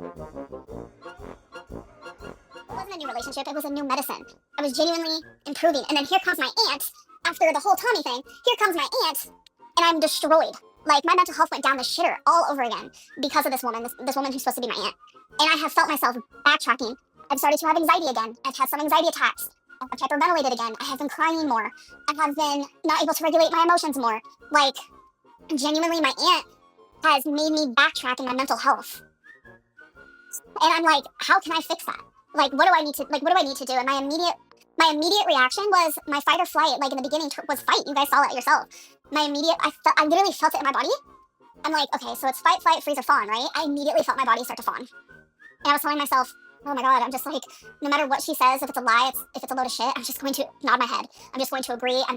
It wasn't a new relationship, it was a new medicine. I was genuinely improving. And then here comes my aunt, after the whole Tommy thing, here comes my aunt, and I'm destroyed. Like, my mental health went down the shitter all over again because of this woman, this woman who's supposed to be my aunt. And I have felt myself backtracking. I've started to have anxiety again. I've had some anxiety attacks. I've hyperventilated again. I have been crying more. I have been not able to regulate my emotions more. Like, genuinely, my aunt has made me backtrack in my mental health. And I'm like, how can I fix that? Like, what do I need to do? And my immediate reaction was my fight or flight. Like, in the beginning was fight. You guys saw that yourself. I literally felt it in my body. I'm like, okay, so it's fight, flight, freeze, or fawn, right? I immediately felt my body start to fawn. And I was telling myself, oh my God, I'm just like, no matter what she says, if it's a lie, if it's a load of shit, I'm just going to nod my head. I'm just going to agree. I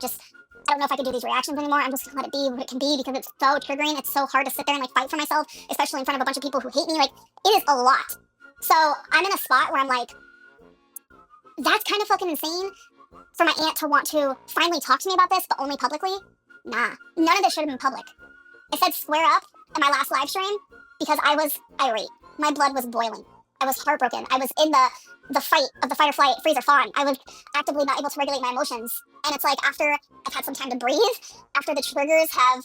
don't know if I can do these reactions anymore. I'm just gonna let it be what it can be because it's so triggering. It's so hard to sit there and like fight for myself, especially in front of a bunch of people who hate me. Like, it is a lot. So I'm in a spot where I'm like, that's kind of fucking insane for my aunt to want to finally talk to me about this, but only publicly. Nah, none of this should have been public. I said square up in my last live stream because I was irate. My blood was boiling. I was heartbroken. I was in the fight of the fight or flight, freeze or fawn. I was actively not able to regulate my emotions. And it's like, after I've had some time to breathe, after the triggers have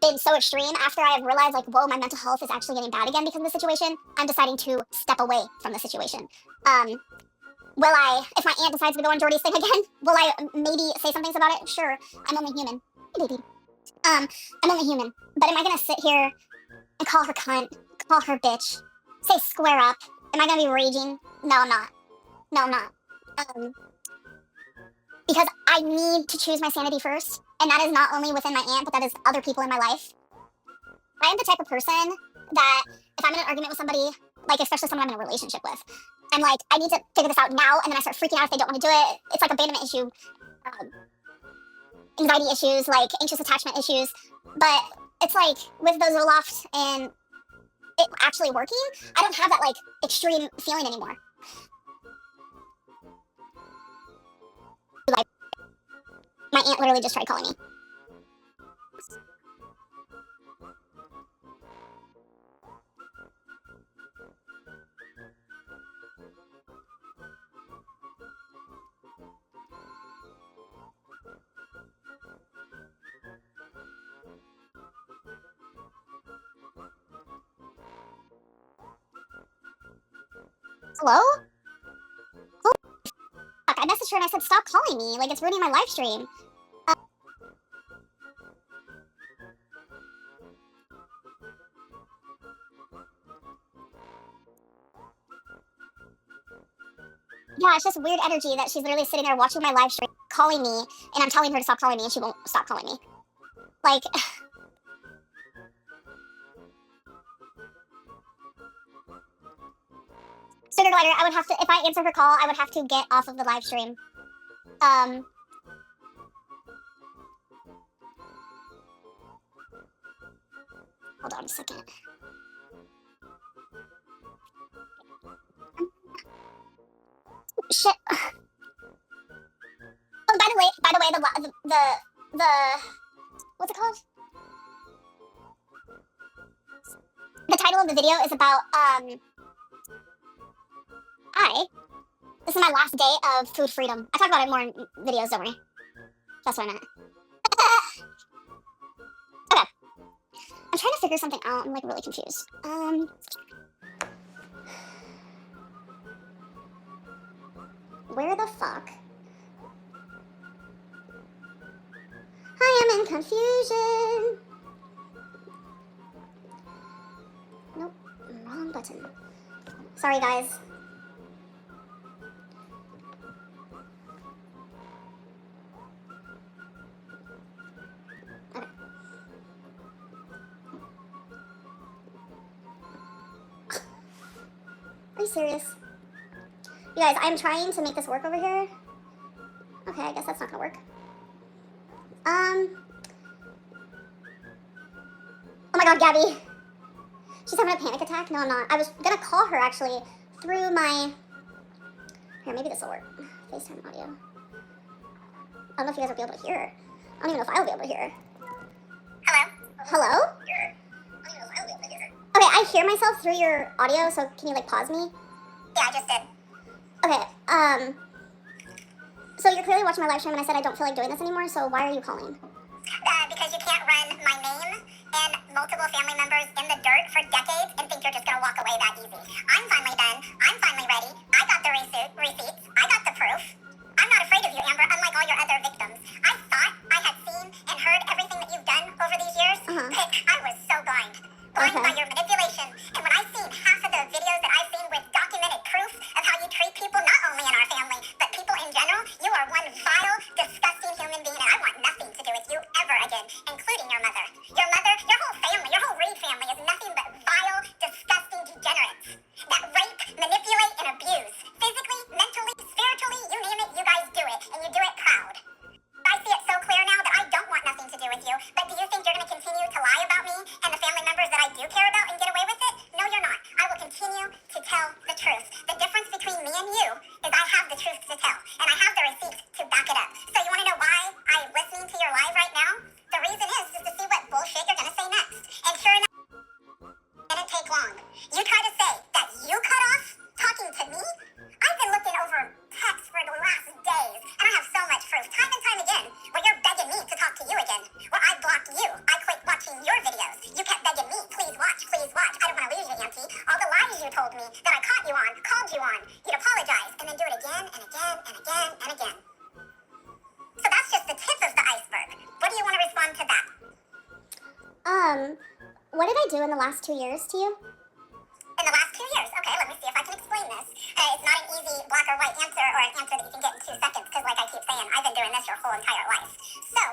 been so extreme, after I have realized like, whoa, my mental health is actually getting bad again because of the situation, I'm deciding to step away from the situation. Will I, if my aunt decides to go on Jordy's thing again, will I maybe say some things about it? Sure, I'm only human. Hey, baby. I'm only human. But am I gonna sit here and call her cunt, call her bitch, say square up? Am I gonna be raging? No, I'm not. No, I'm not. Because I need to choose my sanity first, and that is not only within my aunt, but that is other people in my life. I am the type of person that if I'm in an argument with somebody, like especially someone I'm in a relationship with, I'm like, I need to figure this out now, and then I start freaking out if they don't want to do it. It's like abandonment issue, anxiety issues, like anxious attachment issues. But it's like with those Zoloft and it actually working, I don't have that like extreme feeling anymore. Like, my aunt literally just tried calling me. Hello? Oh, fuck, I messaged her and I said, stop calling me. Like, it's ruining my live stream. Yeah, it's just weird energy that she's literally sitting there watching my live stream, calling me, and I'm telling her to stop calling me, and she won't stop calling me. Like, Sugar Glider, I would have to, if I answer her call, I would have to get off of the live stream. Hold on a second. Shit. Oh, by the way, the what's it called? The title of the video is about, this is my last day of food freedom. I talk about it more in videos, don't worry. That's what I meant. Okay. I'm trying to figure something out. I'm like really confused. Where the fuck? I am in confusion. Nope, wrong button. Sorry, guys. Okay. Are you serious? You guys, I'm trying to make this work over here. Okay, I guess that's not gonna work. Oh my God, Gabby. She's having a panic attack? No, I'm not. I was gonna call her actually through my... Here, maybe this will work. FaceTime audio. I don't know if you guys will be able to hear her. I don't even know if I'll be able to hear her. Hello? Hello? I don't even know if I'll be able to hear her. Okay, I hear myself through your audio, so can you like pause me? Yeah, I just did. Okay, so you're clearly watching my live stream and I said I don't feel like doing this anymore, so why are you calling? Because you can't run my name and multiple family members in the dirt for decades and think you're just gonna walk away that easy. I'm finally done. I'm finally ready. I got the receipts. I got the proof. I'm not afraid of you, Amber, unlike all your other victims. I thought I had seen and heard everything that you've done over these years, but I was so blind. Blind by your manipulation. And when I seen half of the videos that I've seen with documented proof of how you treat people, not only in our family, but people in general, you are one vile, disgusting human being, and I want nothing to do with you ever again, including your mother. Your mother, your whole family, your whole Reed family is nothing but vile, disgusting degenerates that rape, manipulate, and abuse. Physically, mentally, spiritually, you name it, you guys do it, and you do it proud. I see it so clear now that I don't want nothing to do with you, but do you think you're going to continue to lie about me and the family members that I do care about and get away with it? No, you're not. I will continue to tell the truth. The difference between me and you is I have the truth to tell, and I have the receipts to back it up. So you want to know why I'm listening to your live right now? The reason is to see what bullshit you're going to say next. And sure enough, it didn't take long. You try to say that you cut off talking to me? I've been looking over texts for the last days, and I have so much proof, time and time again, where you're begging me to talk to you again, where I blocked you. I quit watching your videos. You kept begging me, please watch, please watch. I don't want to lose you, Auntie. All the lies you told me that I caught you on, called you on, you'd apologize, and then do it again and again and again and again. So that's just the tip of the iceberg. What do you want to respond to that? What did I do in the last 2 years to you? In the last 2 years. Okay, let me see if I can explain this. It's not an easy black or white answer or an answer that you can get in 2 seconds because like I keep saying, I've been doing this your whole entire life. So,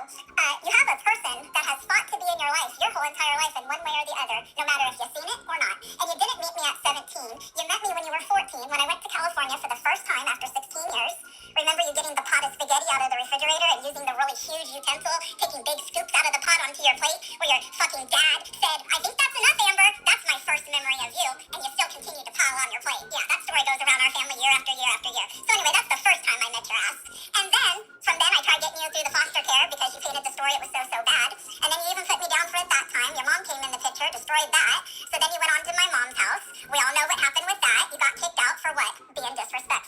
you have a person that has fought to be in your life your whole entire life in one way or the other, no matter if you've seen it or not. And you didn't meet me at 17. You met me when you were 14 when I went to California for the first time after 16 years. Remember you getting the pot of spaghetti out of the refrigerator and using the really huge utensil, taking big scoops out of the pot onto your plate where your fucking dad said, I think that's enough, Amber. That's my first memory of you. And you still continue to pile on your plate. Yeah, that story goes around our family year after year after year. So anyway, that's the first time I met your ass. And then, from then I tried getting you through the foster care because you painted the story it was so, so bad. And then you even put me down for it that time. Your mom came in the picture, destroyed that. So then you went on to my mom's house. We all know what happened with that. You got kicked out for what? Being disrespectful.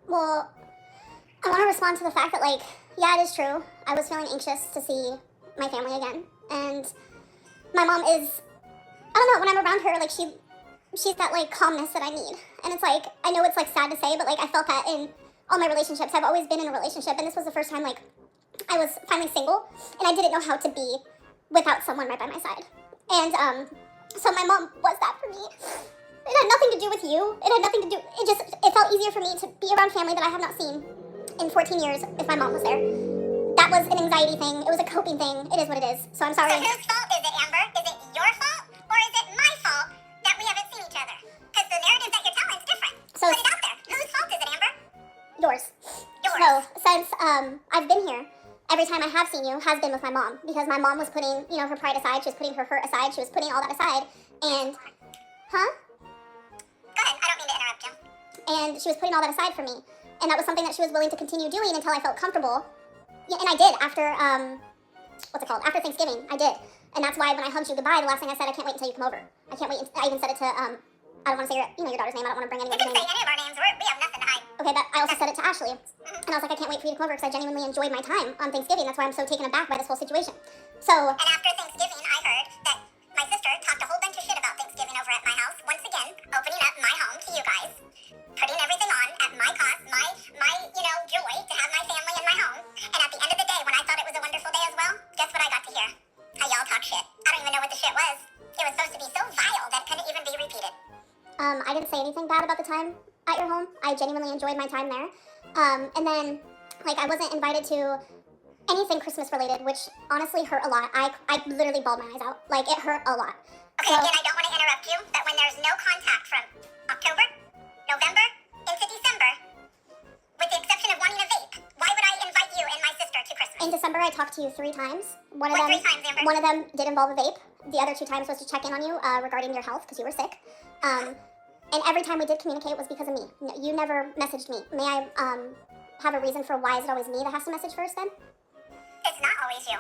Well, I want to respond to the fact that, like, yeah, it is true. I was feeling anxious to see my family again. And my mom is, I don't know, when I'm around her, like, she's that, like, calmness that I need. And it's like, I know it's, like, sad to say, but, like, I felt that in all my relationships. I've always been in a relationship, and this was the first time, like, I was finally single, and I didn't know how to be without someone right by my side. And, so my mom was that for me. It had nothing to do with you. It had nothing to do, it felt easier for me to be around family that I have not seen in 14 years if my mom was there. That was an anxiety thing. It was a coping thing. It is what it is. So I'm sorry. So whose fault is it, Amber? Is it your fault, or is it my fault that we haven't seen each other? Because the narrative that you're telling is different. So put it out there. Whose fault is it, Amber? Yours. Yours. So since I've been here, every time I have seen you has been with my mom, because my mom was putting, you know, her pride aside. She was putting her hurt aside. She was putting all that aside. And, huh? Go ahead. I don't mean to interrupt you. And she was putting all that aside for me. And that was something that she was willing to continue doing until I felt comfortable. Yeah, and I did after, what's it called? After Thanksgiving, I did. And that's why when I hugged you goodbye, the last thing I said, I can't wait until you come over. I can't wait. I even said it to, I don't want to say your daughter's name. I don't want to bring You anyone's can name. say any of our names. We have nothing to hide. Okay, but I also said it to Ashley. And I was like, I can't wait for you to come over because I genuinely enjoyed my time on Thanksgiving. That's why I'm so taken aback by this whole situation. So, And after Thanksgiving, I heard that my sister talked a whole bunch of shit about Thanksgiving over at my house. Once again, opening up my home to you guys, putting everything on at my cost, my joy to have my family in my home. And at the end of the day, when I thought it was a wonderful day as well, guess what I got to hear? How y'all talk shit. I don't even know what the shit was. It was supposed to be so vile that it couldn't even be repeated. I didn't say anything bad about the time at your home. I genuinely enjoyed my time there. And then, like, I wasn't invited to anything Christmas related, which honestly hurt a lot. I literally bawled my eyes out. Like, it hurt a lot. Okay, So, again, I don't want to interrupt you, but when there's no contact from October, November, into December, with the exception of wanting a vape, why would I invite you and my sister to Christmas? in December, I talked to you 3 times. One of What them, 3 times, Amber? one of them did involve a vape. The other 2 times was to check in on you regarding your health because you were sick. And every time we did communicate was because of me. You never messaged me. May I have a reason for why is it always me that has to message first then? It's not always you.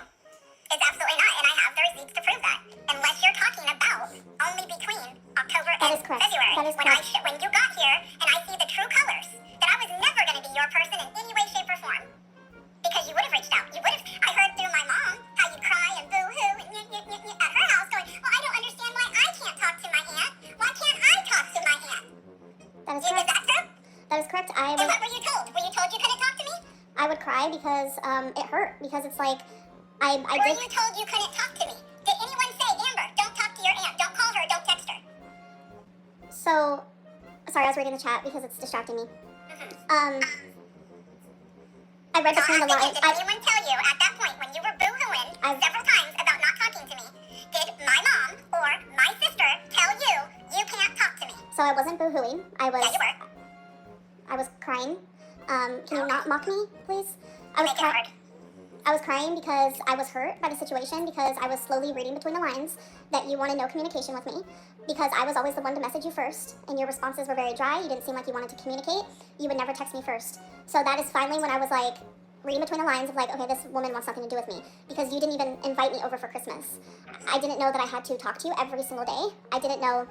It's absolutely not, and I have the receipts to prove that. Unless you're talking about only between October That and is correct. February. That is when correct. when you got here and I see the true colors, that I was never going to be your person in any way, shape, or form. Because you would have reached out. You would have. I heard through my mom how you cry and boo-hoo and at her house going, well, I don't understand why I can't talk to my aunt. Why can't I talk to my aunt? That is Is correct. that true? That is correct. And what were you told? Were you told you couldn't talk to me? I would cry because it hurt. Because it's like, I Were did. you told you couldn't talk to me? Did anyone say, Amber, don't talk to your aunt, don't call her, don't text her? So, sorry, I was reading the chat because it's distracting me. I read So between the I'm lines. thinking, did anyone tell you at that point when you were boo-hooing several times about not talking to me, did my mom or my sister tell you you can't talk to me? So I wasn't boo-hooing. Yeah, you were. I was crying. Can you not mock me, please? I was Make it hard. I was crying because I was hurt by the situation, because I was slowly reading between the lines that you wanted no communication with me, because I was always the one to message you first, and your responses were very dry. You didn't seem like you wanted to communicate. You would never text me first. So that is finally when I was like, reading between the lines of like, okay, this woman wants nothing to do with me, because you didn't even invite me over for Christmas. I didn't know that I had to talk to you every single day. I didn't know.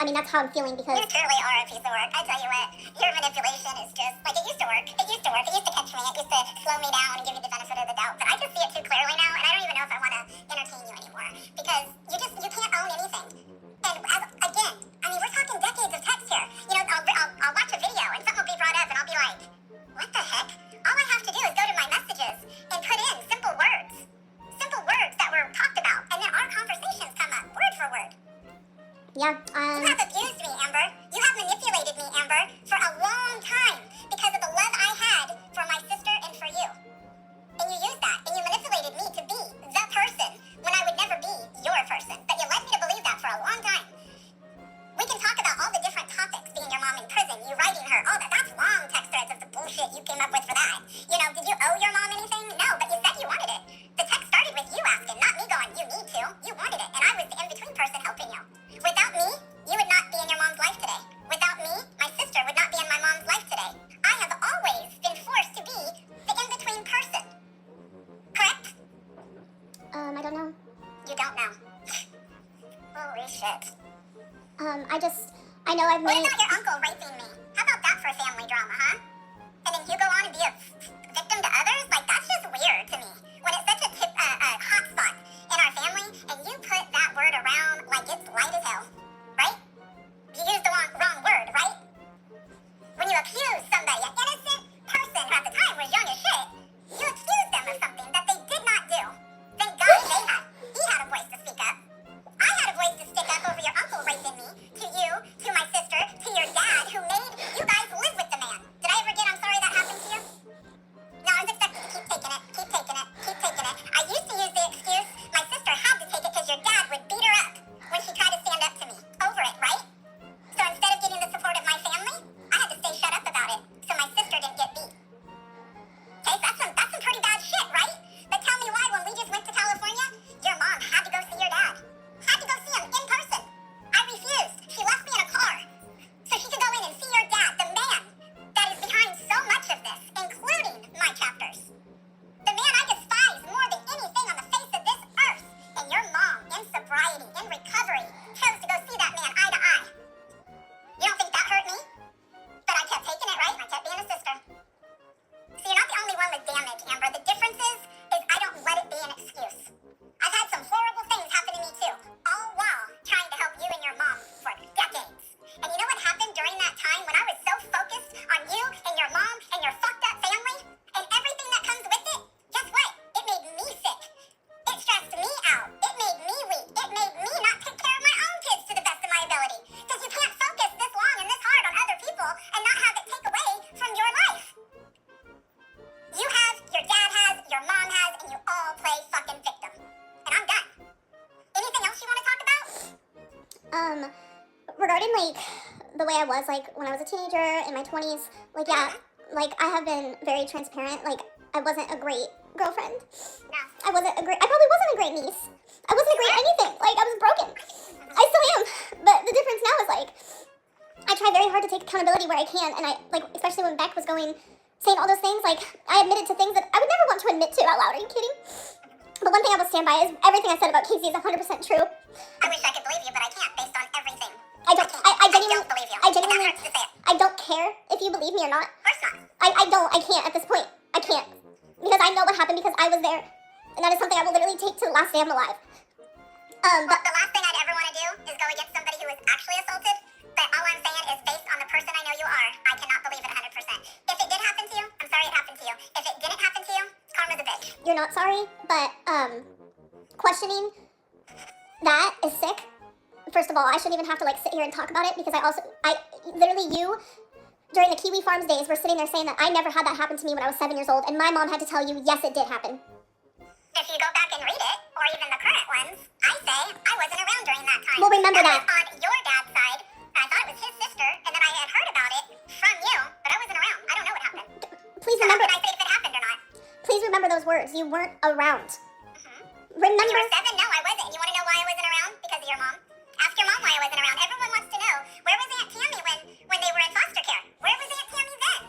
I mean, that's how I'm feeling, because You truly are a piece of work. I tell you what, your manipulation is just, like, it used to work. It used to work. It used to catch me. It used to slow me down and give me the benefit of the doubt. But I just see it too clearly now, and I don't even know if I want to entertain you anymore. Because you can't own anything. And again, I mean, we're talking decades of text here. You know, I'll watch a video, and something will be brought up, and I'll be like, what the heck? All I have to do is go to my messages and put in simple words. Simple words that were talked about. And then our conversations come up, word for word. yeah, You have abused me, Amber. You have manipulated me, Amber, for a long time because of the love I had for my sister and for you. And you used that, and you manipulated me to be the person when I would never be your person. But you led me to believe that for a long time. We can talk about all the different topics, being your mom in prison, you writing her, all that. That's long text threads of the bullshit you came up with for that. You know, did you owe your mom anything? No, but you said you wanted it. The text started with you asking, not me going, you need to. You wanted it, and I was the in-between person helping you. Without me, you would not be in your mom's life today. Without me, my sister would not be in my mom's life today. I have always been forced to be the in-between person. Correct? I don't know. You don't know. Holy shit. I know I've What made. about your uncle raping me? How about that for family drama? drama, huh? And then you go on and be a victim to others? Like, that's just weird to me. When it's such a hot spot in our family, and you put that word around like it's light as hell, right? You used the wrong word, right? When you accuse somebody, an innocent person who at the time was young as shit, you accuse them of something that they did not do. Thank God he had a voice to speak up. I had a voice to stick up over your uncle raping me, to you, to my sister, to your dad, who made you guys live with the man. Did I ever get I'm sorry that happened to you? No, I was expected to keep taking it, keep taking it, keep taking it. I used to use the excuse my sister had to take it because your dad would beat her up when she tried to stand up to me over it, right? So instead of getting the support of my family, I had to stay shut up about it so my sister didn't get beat. Okay, that's some pretty bad shit, right? But tell me why when we just went to California, your mom had to go see your dad. Had to go see him in person. I refused. She left me in a car so she could go in and see your dad, the man that is behind so much of this, including my chapters. The man I despise more than anything on the face of this earth. And your mom, in sobriety, in recovery, chose to go see that man eye to eye. You don't think that hurt me? But I kept taking it, right? And I kept being a sister. So you're not the only one with damage, Amber. The difference is I don't let it be an excuse. I've had some horrible things happen to me too, all while trying to help you and your mom for decades. And you know what happened during that time when I was so focused on you and your mom and your fucked up family and everything that comes with it? Guess what? It made me sick. It stressed me out. It made me weak. It made me not take care of my own kids to the best of my ability. Because you can't focus this long and this hard on other people and not have it take away from your life. You have, your dad has, your mom has, and you all play fucking victim. And I'm done. Anything else you want to talk about? Regarding, like, the way I was, like, when I was a teenager, in my 20s, like, yeah, like, I have been very transparent. Like, I wasn't a great girlfriend. No. I probably wasn't a great niece. I wasn't a great anything. Like, I was broken. I still am. But the difference now is, like, I try very hard to take accountability where I can, and I, like, especially when Beck was saying all those things, like, I admitted to things that I would never want to admit to out loud. Are you kidding? But one thing I will stand by is everything I said about Casey is 100% true. I wish I could believe you, but I can't based on everything. I genuinely don't believe you. I genuinely, And that hurts to say it. I don't care if you believe me or not. Of course not. I can't at this point. I can't. Because I know what happened because I was there. And that is something I will literally take to the last day I'm alive. Well, the last thing I'd ever want to do is go against somebody who was actually assaulted. But all I'm saying is based on the person I know you are, I cannot believe it 100%. If it did happen to you, I'm sorry it happened to you. If it didn't happen to you, karma's a bitch. You're not sorry, but questioning that is sick. First of all, I shouldn't even have to like sit here and talk about it because I literally you during the Kiwi Farms days were sitting there saying that I never had that happen to me when I was 7 years old, and my mom had to tell you, yes, it did happen. If you go back and read it, or even the current ones, I say I wasn't around during that time. Well, remember that. Was on your dad's side, I thought it was his sister, and then I had heard about it from you, but I wasn't around. I don't know what happened. Please So remember. how can I say if it happened or not? Please remember those words. You weren't around. When Remember. you were 7? No, I wasn't. And you want to know why I wasn't around? Because of your mom. Ask your mom why I wasn't around. Everyone wants to know, where was Aunt Tammy when they were in foster care? Where was Aunt Tammy then?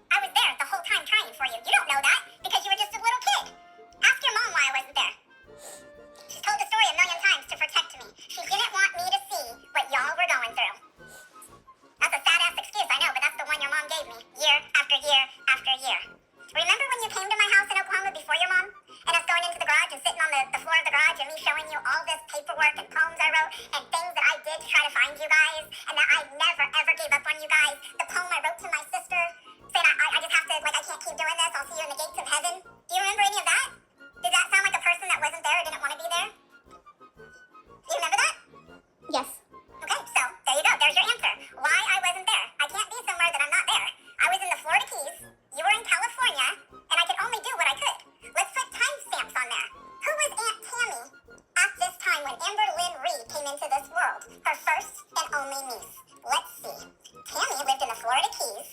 I was there the whole time trying for you. You don't know that because you were just a little kid. Ask your mom why I wasn't there. She's told the story a million times to protect me. She didn't want me to see what y'all were going through. That's a sad-ass excuse, I know, but that's the one your mom gave me, year after year after year. Remember when you came to my house in Oklahoma before your mom? And us going into the garage and sitting on the floor of the garage and me showing you all this paperwork and poems I wrote and things that I did to try to find you guys and that I never ever gave up on you guys. The poem I wrote to my sister saying I just have to, like, I can't keep doing this, I'll see you in the gates of heaven. Do you remember any of that? Did that sound like a person that wasn't there or didn't want to be there? Do you remember that? Yes. Okay, so there you go. There's your answer. Why I wasn't there. I can't be somewhere that I'm not there. I was in the Florida Keys. You were in California, and I could only do what I could. Let's put timestamps on there. Who was Aunt Tammy at this time when Amber Lynn Reed came into this world? Her first and only niece. Let's see. Tammy lived in the Florida Keys.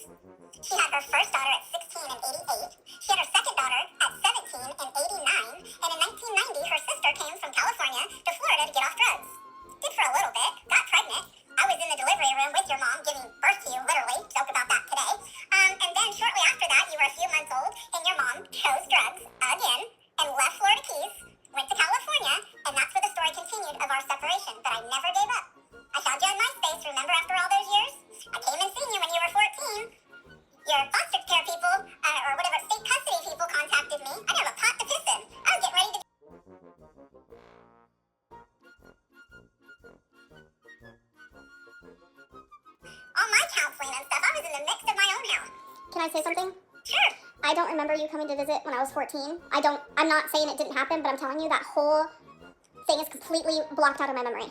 She had her first daughter at 16 and 88. She had her second daughter at 17 and 89. And in 1990, her sister came from California to Florida to get off drugs. Did for a little bit, got pregnant. I was in the delivery room with your mom giving birth to you, literally. Joke about that today. And then shortly after that, you were a few months old, and your mom chose drugs again and left Florida Keys, went to California, and that's where the story continued of our separation. But I never gave up. I found you on MySpace, remember, after all those years? I came and seen you when you were 14. foster care people, or whatever, state custody people contacted me. I didn't have a pot to piss in. I was getting ready to all my counseling and stuff. I was in the midst of my own hell. Can I say something? Sure. I don't remember you coming to visit when I was 14. I'm not saying it didn't happen, but I'm telling you that whole thing is completely blocked out of my memory.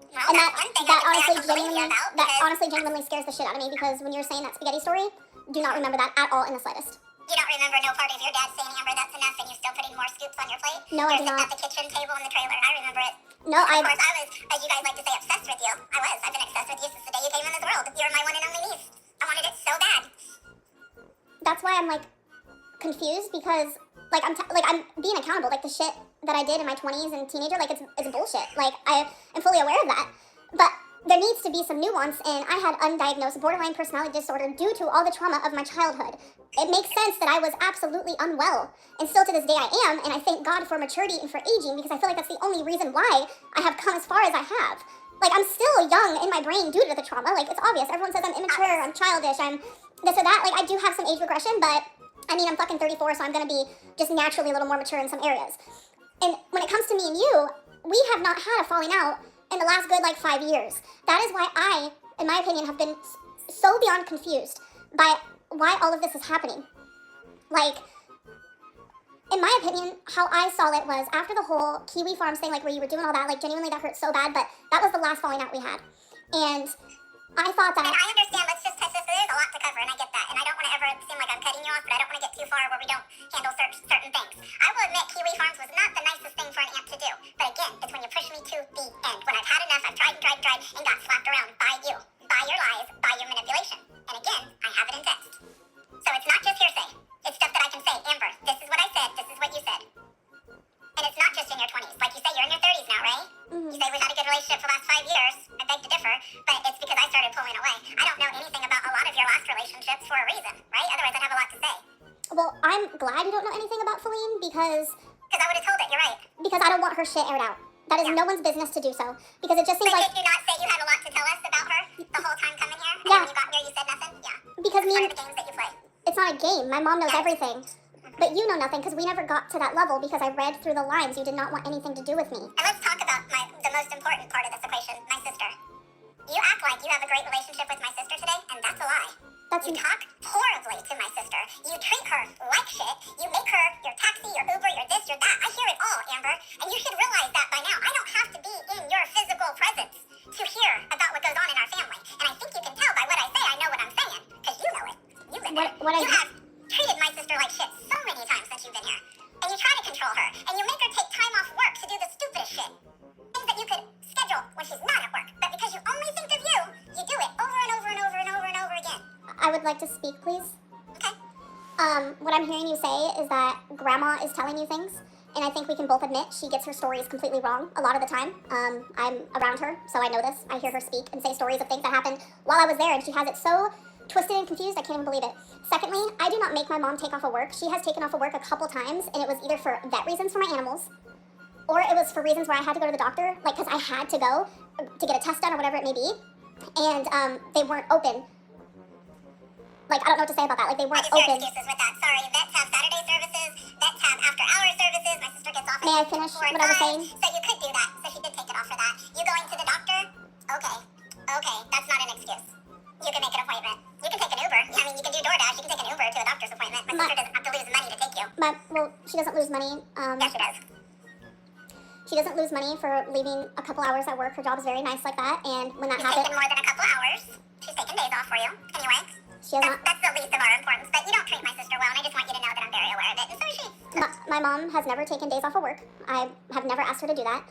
Well, And that's one thing I can say I can believe you about, because honestly genuinely scares the shit out of me, because when you're saying that spaghetti story, do not remember that at all in the slightest. you don't remember no part of your dad saying, Amber, that's enough, and you're still putting more scoops on your plate? No, I You're do sitting not. at the kitchen table in the trailer. I remember it. No, Of course, I was, as you guys like to say, obsessed with you. I was. I've been obsessed with you since the day you came in this world. You're my one and only niece. I wanted it so bad. That's why I'm like confused, because like I'm being accountable. Like the shit that I did in my 20s and teenager, like it's bullshit. Like I am fully aware of that, but there needs to be some nuance. And I had undiagnosed borderline personality disorder due to all the trauma of my childhood. It makes sense that I was absolutely unwell, and still to this day I am. And I thank God for maturity and for aging, because I feel like that's the only reason why I have come as far as I have. Like I'm still young in my brain due to the trauma. Like it's obvious. Everyone says I'm immature, I'm childish, I'm this or that. Like I do have some age regression, but I mean, I'm fucking 34, so I'm gonna be just naturally a little more mature in some areas. And when it comes to me and you, we have not had a falling out in the last good like 5 years. That is why I, in my opinion, have been so beyond confused by why all of this is happening. Like, in my opinion, how I saw it was after the whole Kiwi Farm thing, like where you were doing all that, like genuinely that hurt so bad, but that was the last falling out we had. And I thought that... And I understand, let's just touch this, there's a lot to cover, and I get that. And I don't want to ever seem like I'm cutting you off, but I don't want to get too far where we don't handle certain things. I will admit Kiwi Farms was not the nicest thing for an aunt to do. But again, it's when you push me to the end. When I've had enough, I've tried, and got slapped around by you. By your lies, by your manipulation. And again, I have it in text. So it's not just hearsay. It's stuff that I can say, Amber, this is what I said, this is what you said. And it's not just in your 20s. Like you say, you're in your 30s now, right? Mhm. You say we've had a good relationship for the last 5 years. I beg to differ, but it's because I started pulling away. I don't know anything about a lot of your last relationships for a reason, right? Otherwise, I'd have a lot to say. Well, I'm glad you don't know anything about Feline, because Because I would have told it, you're right. I don't want her shit aired out. That is Yeah. no one's business to do so, because it just seems But like... did you not say you had a lot to tell us about her the whole time coming here? And Yeah. when you got here, you said nothing? Yeah. Because It's me... part of the games that you play. It's not a game. My mom knows Yeah. everything. But you know nothing, because we never got to that level, because I read through the lines. You did not want anything to do with me. And let's talk about the most important part of this equation, my sister. You act like you have a great relationship with my sister today, and that's a lie. That's... You talk horribly to my sister. You treat her like shit. You make her your taxi, your Uber, your this, your that. I hear it all, Amber. And you should realize that by now. I don't have to be in your physical presence to hear about what goes on in our family. And I think you can tell by what I say, I know what I'm saying. Because you know it. You live there. What I- You have treated my sister like shit so many times since you've been here. And you try to control her. And you make her take time off work to do the stupidest shit. Things that you could schedule when she's not at work. But because you only think of you, you do it over and over and over and over and over again. I would like to speak, please. Okay? What I'm hearing you say is that Grandma is telling you things, and I think we can both admit she gets her stories completely wrong a lot of the time. I'm around her, so I know this. I hear her speak and say stories of things that happened while I was there, and she has it so twisted and confused, I can't even believe it. Secondly, I do not make my mom take off of work. She has taken off of work a couple times, and it was either for vet reasons for my animals, or it was for reasons where I had to go to the doctor, like because I had to go to get a test done or whatever it may be, and they weren't open. Like, I don't know what to say about that. Like, they I weren't just hear open. excuses with that. Sorry, vets have Saturday services, vets have after-hour services. My sister gets off at May I finish 4 what I was 5, saying? So you could do that. So she did take it off for that. You going to the doctor? Okay. Okay, that's not an excuse. You can make an appointment. You can take an Uber. I mean, you can do DoorDash. You can take an Uber to a doctor's appointment. My sister doesn't have to lose money to take you. But, well, she doesn't lose money. Yes, she does. She doesn't lose money for leaving a couple hours at work. Her job is very nice like that, and when that She's happens, taken more than a couple hours. She's taken days off for you. Anyway. she has not... That's the least of our importance. But you don't treat my sister well, and I just want you to know that I'm very aware of it. And so is she. My mom has never taken days off of work. I have never asked her to do that.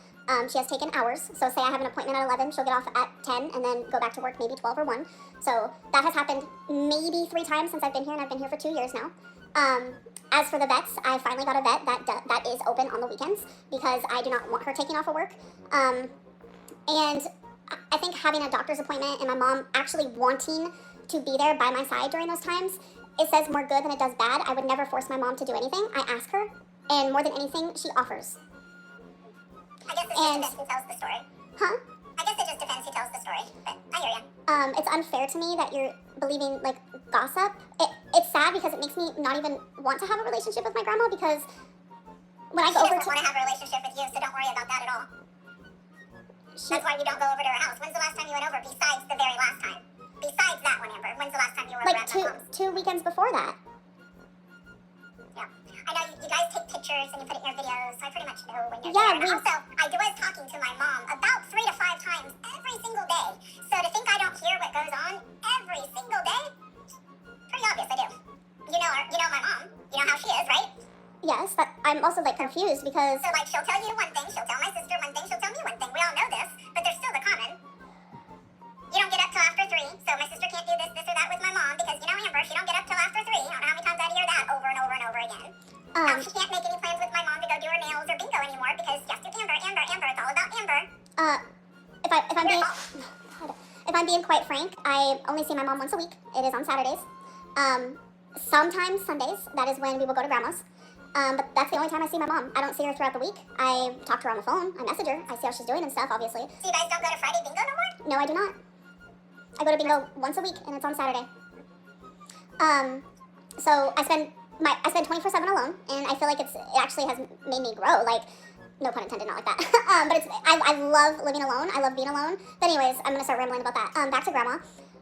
She has taken hours. So say I have an appointment at 11, she'll get off at 10 and then go back to work maybe 12 or 1. So that has happened maybe 3 times since I've been here, and I've been here for 2 years now. As for the vets, I finally got a vet that is open on the weekends because I do not want her taking off of work. And I think having a doctor's appointment and my mom actually wanting to be there by my side during those times, it says more good than it does bad. I would never force my mom to do anything. I ask her, and more than anything, she offers. I guess it just depends who tells the story. Huh? I guess it just depends who tells the story. But I hear you. It's unfair to me that you're believing, like, gossip. it makes me not even want to have a relationship with my grandma because when I She go over doesn't want to have a relationship with you, so don't worry about that at all. That's why you don't go over to her house. When's the last time you went over besides the very last time? Besides that one, Amber. When's the last time you were over like at my mom's? 2 weekends before that. Yeah. I know you guys take pictures and you put it in your videos, so I pretty much know when you're Yeah, there. And also, I was talking to my mom about 3 to 5 times every single day. So to think I don't hear what goes on every single day, pretty obvious I do. You know my mom. You know how she is, right? Yes, but I'm also like confused because So like she'll tell you one thing, she'll tell my sister one thing, she'll tell me one thing. We all know this, but there's still the common. You don't get up till after 3, so my sister can't do this or that with my mom because Amber, she don't get up till after 3. I don't know how many times I hear that over and over and over again. She can't make any plans with my mom to go do her nails or bingo anymore because she has to Amber. It's all about Amber. if I'm being quite frank, I only see my mom once a week. It is on Saturdays. Sometimes Sundays. That is when we will go to grandma's. But that's the only time I see my mom. I don't see her throughout the week. I talk to her on the phone. I message her. I see how she's doing and stuff, obviously. So you guys don't go to Friday bingo no more? No, I do not. I go to bingo once a week, and it's on Saturday. So I spend 24/7 alone, and I feel like it actually has made me grow. Like, no pun intended, not like that. But I love living alone. I love being alone. But anyways, I'm gonna start rambling about that. Back to grandma.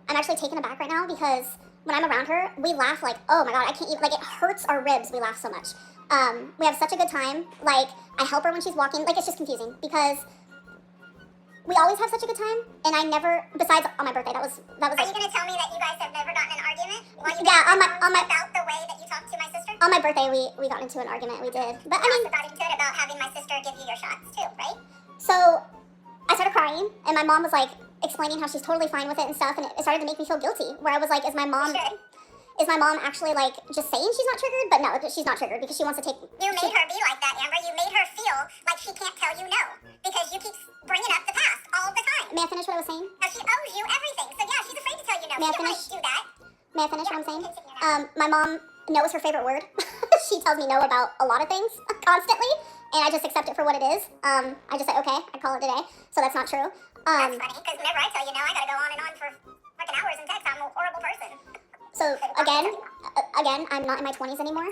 I'm actually taken aback right now because when I'm around her, we laugh like, oh my god, I can't even, like, it hurts our ribs. We laugh so much. We have such a good time. Like, I help her when she's walking. Like, it's just confusing because we always have such a good time, and I never, besides on my birthday, that was Are you gonna tell me that you guys have never gotten in an argument? Yeah, on my about the way that you talk to my sister? on my birthday, we got into an argument. We did, but I mean, also got into it about having my sister give you your shots too, right? so I started crying, and my mom was like explaining how she's totally fine with it and stuff, and it started to make me feel guilty. Where I was like, is my mom actually like just saying she's not triggered? But no, she's not triggered because she wants to take. You made her be like that, Amber. You made her feel like she can't tell you no because you keep bringing up the past all the time. May I finish what I was saying? Now she owes you everything, so yeah, she's afraid to tell you no. May I She don't finish? want to do that. May I finish what I'm saying? Continue now. My mom, no is her favorite word. She tells me no about a lot of things constantly, and I just accept it for what it is. I just say, okay, I call it a day. So that's not true. That's funny, because whenever I tell you no, I gotta go on and on for fucking hours and text. I'm a horrible person. So again, I'm not in my 20s anymore.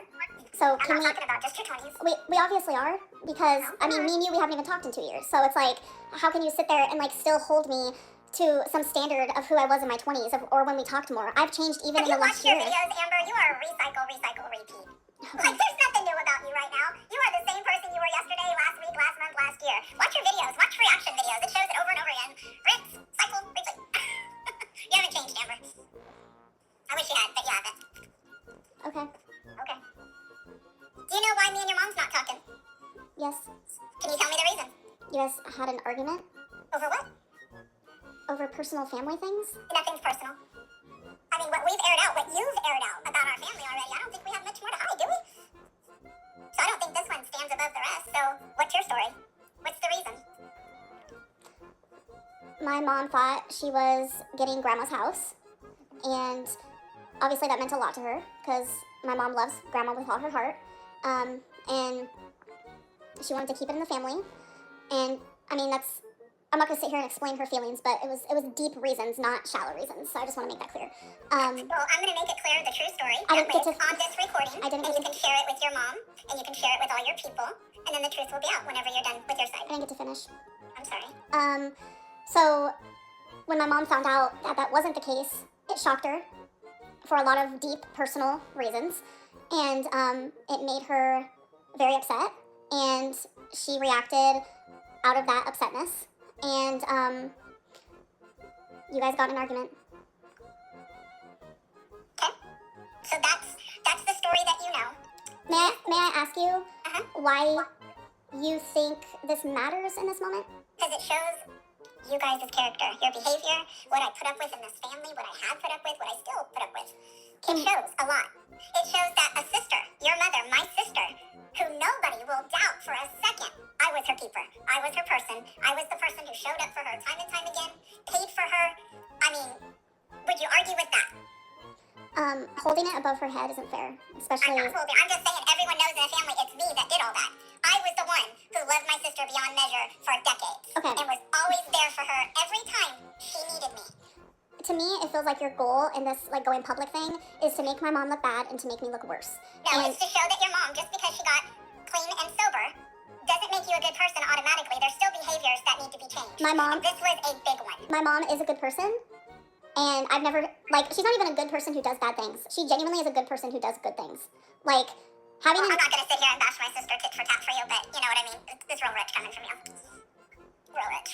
So I'm not talking about just your 20s. we obviously are, because I mean, me and you, we haven't even talked in 2 years. So it's like, how can you sit there and like still hold me to some standard of who I was in my 20s or when we talked more? I've changed even Have in you the last watched your year. videos, Amber? You are a recycle, repeat. Like, there's nothing new about you right now. You are the same person you were yesterday, last week, last month, last year. Watch your videos. Watch reaction videos. It shows it over and over again. Rinse, cycle, repeat. You haven't changed, Amber. I wish you had, but you haven't. Okay. Okay. Do you know why me and your mom's not talking? Yes. Can you tell me the reason? You guys had an argument Over what? over personal family things? Nothing's personal. I mean, what we've aired out, what you've aired out about our family already, I don't think we have much more to hide, do we? So I don't think this one stands above the rest. So what's your story? What's the reason? My mom thought she was getting grandma's house, and obviously that meant a lot to her because my mom loves grandma with all her heart, and she wanted to keep it in the family. And I mean, I'm not gonna sit here and explain her feelings, but it was deep reasons, not shallow reasons. So I just want to make that clear. Well, I'm gonna make it clear the true story. I didn't get to on this recording, I didn't and get you can share it with your mom, and you can share it with all your people, and then the truth will be out whenever you're done with your I side. didn't get to finish. I'm sorry. So when my mom found out that that wasn't the case, it shocked her for a lot of deep personal reasons, and it made her very upset, and she reacted out of that upsetness, and you guys got in an argument. Okay. So that's the story that you know. May I ask you Uh-huh. why you think this matters in this moment? Because it shows you guys' character, your behavior, what I put up with in this family, what I had put up with, what I still put up with. It shows a lot. It shows that a sister, your mother, my sister, who nobody will doubt for a second, I was her keeper. I was her person. I was the person who showed up for her time and time again, paid for her. I mean, would you argue with that? Holding it above her head isn't fair, especially. I'm just saying, everyone knows in the family it's me that did all that. I was the one who loved my sister beyond measure for decades. Okay. And was always there for her every time she needed me. to me, it feels like your goal in this like going public thing is to make my mom look bad and to make me look worse. No, And it's to show that your mom, just because she got clean and sober, doesn't make you a good person automatically. There's still behaviors that need to be changed. my mom, This was a big one. my mom is a good person, and I've never like she's not even a good person who does bad things. She genuinely is a good person who does good things. Like having Well, an, I'm not gonna sit here and bash my sister tit for tat for you, but you know what I mean. It's real rich coming from you. Real rich.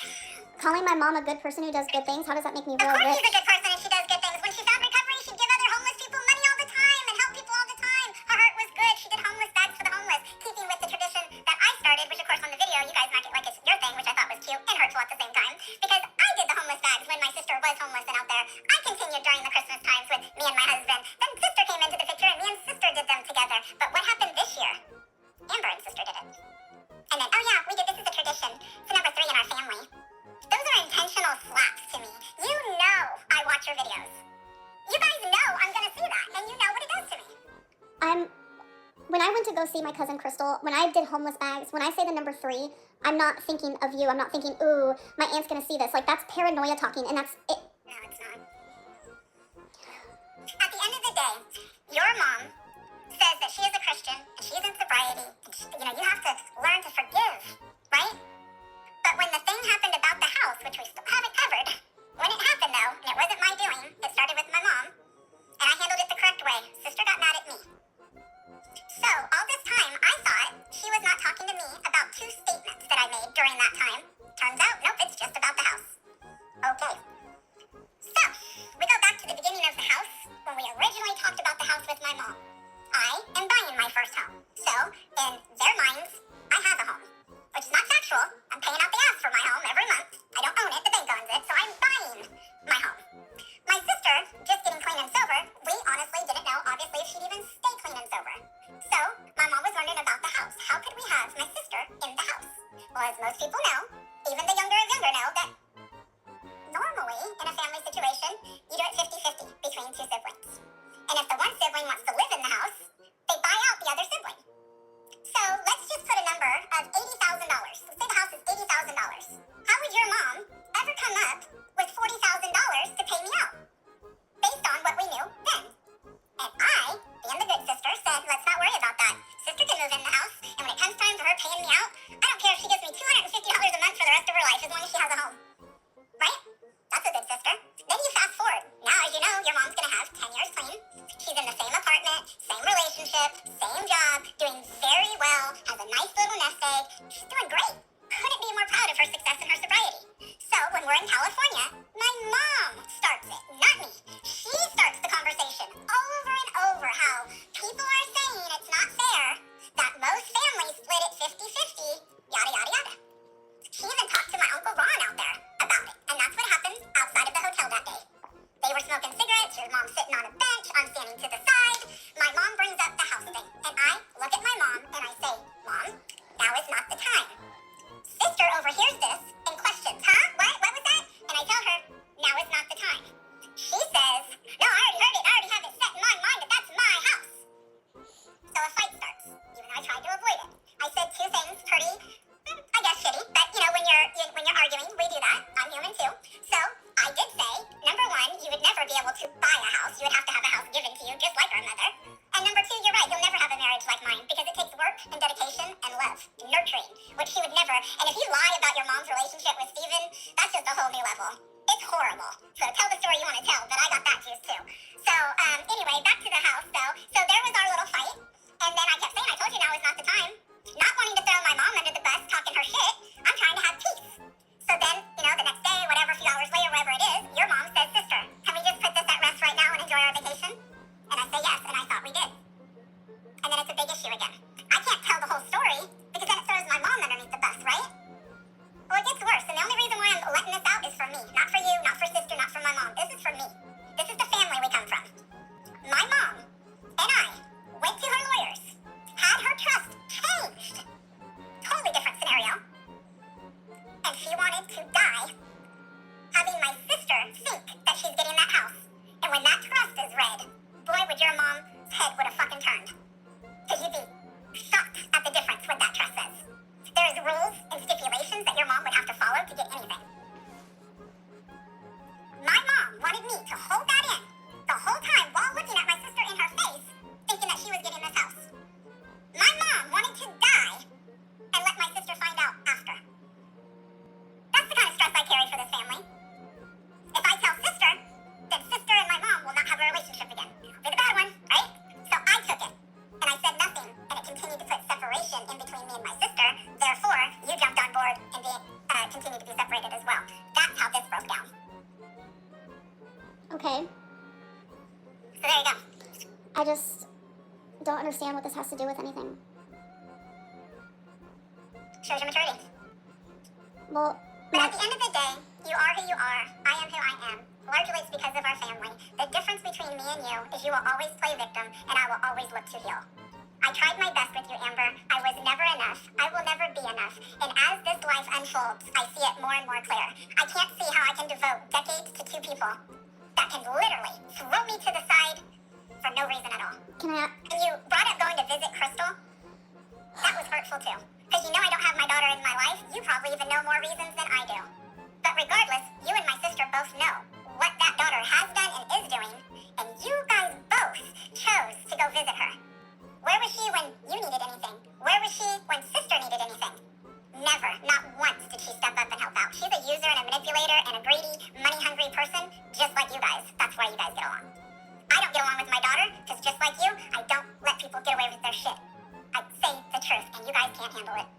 calling my mom a good person who does good things. How does that make me Of real course rich? she's a good person and she does good things. When she found recovery, she'd give other homeless people money all the time and help people all the time. Her heart was good. She did homeless bags for the homeless, keeping with the tradition that I started, which of course on the video you guys might get like it's your thing, which I thought was cute and hurtful at the same time. Because I did the homeless bags when my sister was homeless and out there. I continued during the Christmas times with me and my husband. Then sister came into the picture and me and sister did them together. But what happened this year? Amber and sister did it. And then, oh yeah, we did, this is a tradition. It's number 3 in our family. Those are intentional slaps to me. You know I watch your videos. You guys know I'm gonna see that, and you know what it does to me. When I went to go see my cousin Crystal, when I did homeless bags, when I say the number 3, I'm not thinking of you. I'm not thinking, ooh, my aunt's gonna see this. Like that's paranoia talking, and that's it. No, it's not. At the end of the day, your mom says that she is a Christian, and she's in sobriety, and she, you have to learn to forgive, right? But when the thing happened about the house, which we still haven't covered, when it happened though, and it wasn't my doing, it started with my mom, and I handled it the correct way. Sister got mad at me. So, all this time, I thought she was not talking to me about 2 statements that I made during that time. Turns out, nope, it's just about the house. Okay. So, we go back to the beginning of the house, when we originally talked about the house with my mom. I am buying my first home. So, in their minds, I have a home. Which is not factual. I'm paying out the ass for my home every month. I don't own it, the bank owns it, so I'm buying my home. My sister, just getting clean and sober, we honestly didn't know, obviously, if she'd even stay clean and sober. So, my mom was wondering about the house. How could we have my sister in the house? Well, as most people know, even the younger of younger know, that normally, in a family situation, you do it 50-50 between 2 siblings. And if the one sibling wants to live in the house, they buy out the other sibling. So, let's just put a number of $80,000. Let's say the house is $80,000. How would your mom ever come up with $40,000 to pay me out? Based on what we knew then. And I, being the good sister, said, let's not worry about that. Sister can move in the house, and when it comes time for her paying me out, I don't care if she gives me $250 a month for the rest of her life, as long as she has a home. Right? That's a good sister. Then you fast forward. Now, as you know, your mom's gonna have 10 years clean. She's in the same apartment, same relationship, same job, doing very well, has a nice little nest egg. She's doing great. Couldn't be more proud of her success in her sobriety. So, when we're in California, my mom starts it, not me. She starts the conversation over and over how people are saying it's not fair that most families split it 50-50, yada, yada, yada. She even talked to my Uncle Ron out there about it, and that's what happened outside of the hotel that day. They were smoking cigarettes, your mom's sitting on a bench, I'm standing to the side. My mom brings up the house thing, and I look at my mom and I say, Mom, now is not the time. Sister overhears this and questions, huh? What was that? And I tell her, now is not the time. She says, no, I already heard it, I already have it set in my mind that that's my house. So a fight starts, even though I tried to avoid it. I said 2 things pretty, I guess shitty, but when you're arguing, we do that. I'm human too. So I did say, number 1, you would never be able to buy a house. You would have to have a house given to you, just like our mother. And number 2, you're right, you'll never have a marriage like mine because it takes work and dedication and love, and nurturing, which she would never. And if you lie about your mom's relationship with Steven, that's just a whole new level. It's horrible. So tell the story you want to tell, but I got that juice too. So anyway, back to the house though. So there was our little fight, and then I kept saying, I told you now is not the time. Not wanting to throw my mom under the bus, talking her shit. I'm trying to have peace. So then, the next day, whatever, a few hours later, wherever it is, your mom says, sister, can we just put this at rest right now and enjoy our vacation? And I say yes, and I thought we did. And then it's a big issue again. I can't tell the whole story, because then it throws my mom underneath the bus, right? Well, it gets worse, and the only reason why I'm letting this out is for me. Not for you, not for sister, not for my mom. This is for me. This is the family we come from. My mom and I went to her lawyers, had her trust changed. Totally different scenario. And she wanted to die having my sister think that she's getting that house. And when that trust is read, boy, would your mom's head would have fucking turned. Because you'd be shocked at the difference what that trust says. There's rules and stipulations that your mom would have to follow to get anything. My mom wanted me just don't understand what this has to do with anything. Shows your maturity. Well, But at the end of the day, you are who you are. I am who I am. Largely it's because of our family. The difference between me and you is you will always play victim, and I will always look to heal. I tried my best with you, Amber. I was never enough. I will never be enough. And as this life unfolds, I see it more and more clear. I can't see how I can devote decades to two people that can literally throw me to the side for no reason at all. can I? And you brought up going to visit Crystal. That was hurtful too. Because you know I don't have my daughter in my life. You probably even know more reasons than I do. But regardless, you and my sister both know what that daughter has done and is doing. And you guys both chose to go visit her. Where was she when you needed anything? Where was she when sister needed anything? Never, not once did she step up and help out. She's a user and a manipulator and a greedy, money-hungry person, just like you guys. That's why you guys get along. I don't get along with my daughter, because just like you, I don't let people get away with their shit. I say the truth, and you guys can't handle it.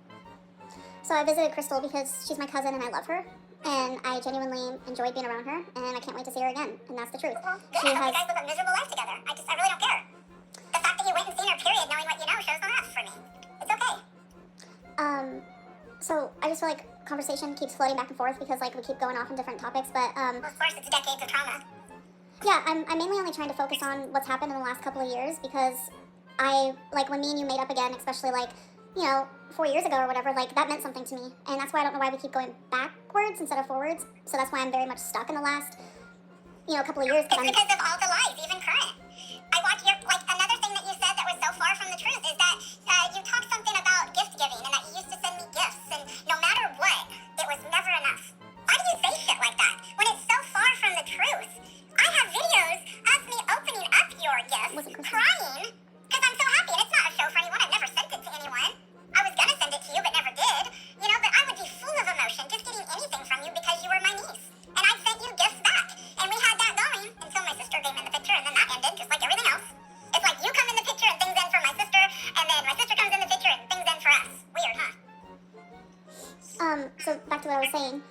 So I visited Crystal because she's my cousin and I love her, and I genuinely enjoyed being around her, and I can't wait to see her again. And that's the truth. Well, good. I hope you guys live a miserable life together. I really don't care. The fact that you went and seen her, period, knowing what you know, shows enough for me. It's okay. So I just feel like conversation keeps floating back and forth because like we keep going off on different topics, but Well, of course, it's decades of trauma. yeah, I'm mainly only trying to focus on what's happened in the last couple of years because I, like, when me and you made up again, especially, like, you know, 4 years ago or whatever, like, that meant something to me. And that's why I don't know why we keep going backwards instead of forwards. So that's why I'm very much stuck in the last, you know, couple of years. It's because of all the lies, even current. I watched your, like, another thing that you said that was so far from the truth is that you talked something about gift giving and that you used to send me gifts, and no matter what, it was never enough. Why do you say shit like that when it's so far from the truth? I have videos of me opening up your gift, crying, because I'm so happy, and it's not a show for anyone. I've never sent it to anyone. I was gonna send it to you, but never did. You know, but I would be full of emotion just getting anything from you because you were my niece. And I sent you gifts back. And we had that going until my sister came in the picture, and then that ended, just like everything else. It's like you come in the picture and things end for my sister, and then my sister comes in the picture and things end for us. Weird, huh? So back to what I was saying.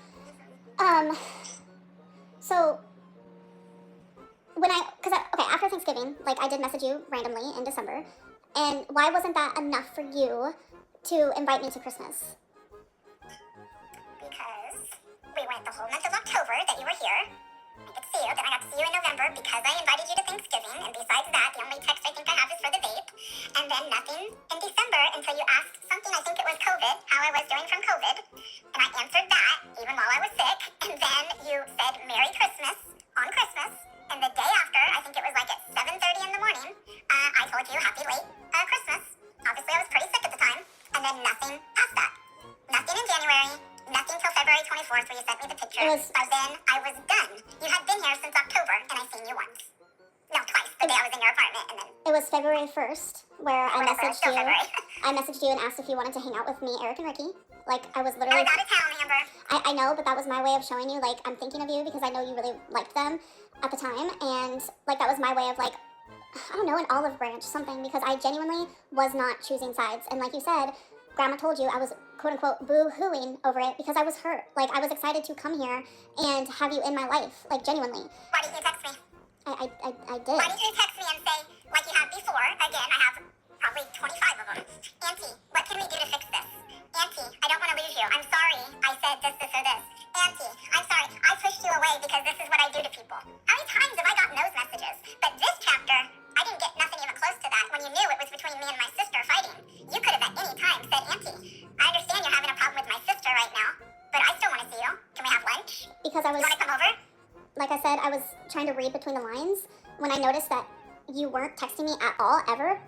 So when okay, after Thanksgiving, like, I did message you randomly in December, and why wasn't that enough for you to invite me to Christmas? Because we went the whole month of October that you were here. I could see you, then I got to see you in November because I invited you to Thanksgiving, and besides that, the only text I think I have is for the vape, and then nothing in December until you asked something, I think it was COVID, how I was doing from COVID, and I answered that, even while I was sick, and then you said Merry Christmas on Christmas, and the day after, I think it was like at 7:30 in the morning, I told you Happy Late Christmas. Obviously, I was pretty sick at the time, and then nothing past that. Nothing in January, nothing till February 24th where you sent me the picture. By then, I was done. You had been here since October, and I seen you once. No, twice. The day I was in your apartment, and then... It was February 1st where I Whatever, messaged still you. February. I messaged you and asked if you wanted to hang out with me, Eric, and Ricky. Like, I was I literally... was out of town, Amber. I know, but that was my way of showing you, like, I'm thinking of you because I know you really liked them at the time. And, like, that was my way of, like, I don't know, an olive branch, something, because I genuinely was not choosing sides. And like you said, Grandma told you I was, quote-unquote, boo-hooing over it because I was hurt. Like, I was excited to come here and have you in my life, like, genuinely. Why didn't you text me? I did. Why didn't you text me and say, like you have before, again, I have probably 25 of them. Auntie, what can we do to fix this? Auntie, I don't want to lose you. I'm sorry I said this or this. Auntie, I'm sorry. I pushed you away because this is what I do to people. How many times have I gotten those messages? But this chapter, I didn't get nothing even close to that when you knew it was between me and my sister fighting. You could have at any time said, Auntie, I understand you're having a problem with my sister right now, but I still want to see you. Can we have lunch? Because I was... You want to come over? Like I said, I was trying to read between the lines. When I noticed that you weren't texting me at all, ever,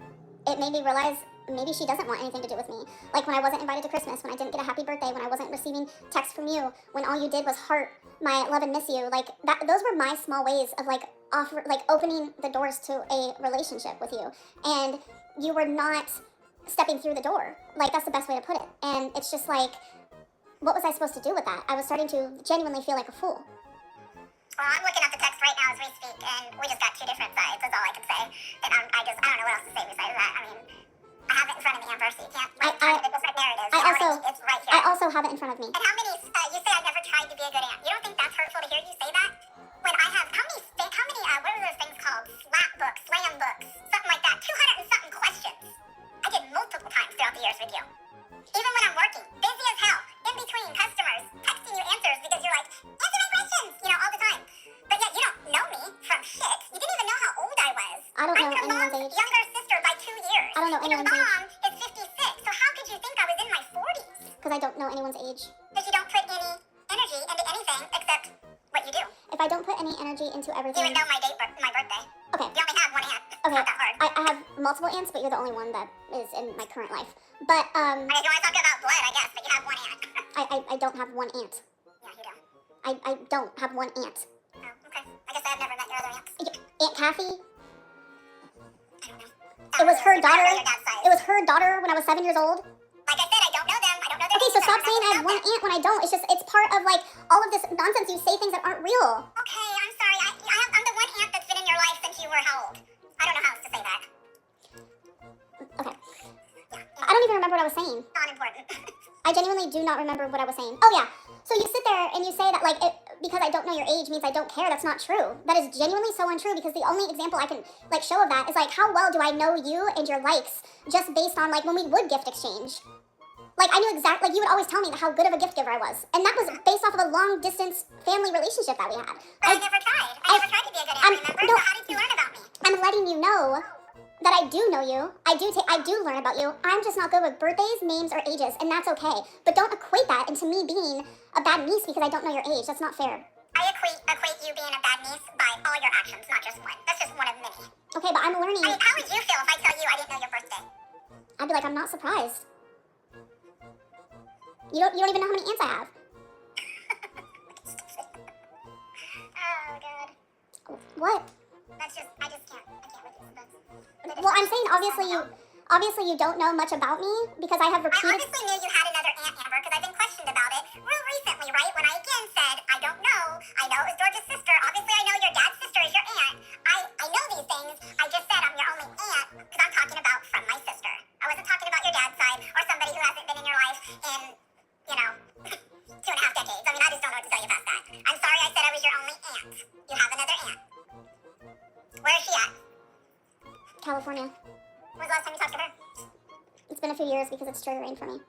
it made me realize maybe she doesn't want anything to do with me. Like when I wasn't invited to Christmas, when I didn't get a happy birthday, when I wasn't receiving texts from you, when all you did was heart my love and miss you. Like that, those were my small ways of opening the doors to a relationship with you. And you were not stepping through the door. Like that's the best way to put it. And it's just like, what was I supposed to do with that? I was starting to genuinely feel like a fool. Well, I'm looking at the text right now as we speak, and we just got two different sides. That's all I can say. And I don't know what else to say besides that. I mean, I have it in front of me, Amber, so you can't like kind of a different narrative. You know what I mean? It's right here. I also have it in front of me. And how many? You say I never tried to be a good aunt. You don't think that's hurtful to hear you say that? When I have how many? What are those things called? Slap books, slam books, something like that. Your anyone's age. mom is 56, so how could you think I was in my 40s? Because I don't know anyone's age. Because you don't put any energy into anything except what you do. If I don't put any energy into You everything... would know my birthday. Okay. You only have one aunt. It's Okay. not that hard. I have multiple aunts, but you're the only one that is in my current life. But, I mean, if you want to talk about blood, I guess, but you have one aunt. I don't have one aunt. Yeah, you do. I don't have one aunt. Oh, okay. I guess I've never met your other aunts. Aunt Kathy? I don't know. It was her I don't daughter. know your dad's size. It was her daughter when I was 7 years old. Like I said, I don't know them. I don't know their Okay, names. so I stop don't saying know I have one anything aunt when I don't. It's just, it's part of, like, all of this nonsense. You say things that aren't real. about them. Okay, I'm sorry. I'm the one aunt that's been in your life since you were how old? I don't know how else to say that. Okay. I don't even remember what I was saying. Not important. I genuinely do not remember what I was saying. Oh, yeah. So you sit there and you say that, like, because I don't know your age means I don't care. That's not true. That is genuinely so untrue, because the only example I can, like, show of that is, like, how well do I know you and your likes just based on, like, when we would gift exchange. Like, I knew exactly, like, you would always tell me how good of a gift giver I was. And that was based off of a long-distance family relationship that we had. But I never tried. I never tried to be a good aunt, remember? no, So how did you learn about me? I'm letting you know that I do know you. I do learn about you. I'm just not good with birthdays, names, or ages, and that's okay. But don't equate that into me being a bad niece because I don't know your age. That's not fair. I equate you being a bad niece by all your actions, not just one. That's just one of many. Okay, but I'm learning. I mean, how would you feel if I tell you I didn't know your birthday? I'd be like, I'm not surprised. You don't even know how many aunts I have. Oh, God. What? That's just, I just can't. I can't with you. Well, I'm saying obviously you don't know much about me because I have I repeated. obviously knew you had another aunt, Amber, because I've been questioned about it real recently, right? When I again said, I don't know. I know it was George's sister. Obviously, I know your dad's sister is your aunt. I know these things. I just said I'm your only aunt because I'm talking about from my sister. I wasn't talking about your dad's side or somebody who hasn't been in your life in, 2.5 decades. I mean, I just don't know what to tell you past that. I'm sorry I said I was your only aunt. You have another aunt. Where is she at? California. When was the last time you talked to her? It's been a few years because it's triggering for me.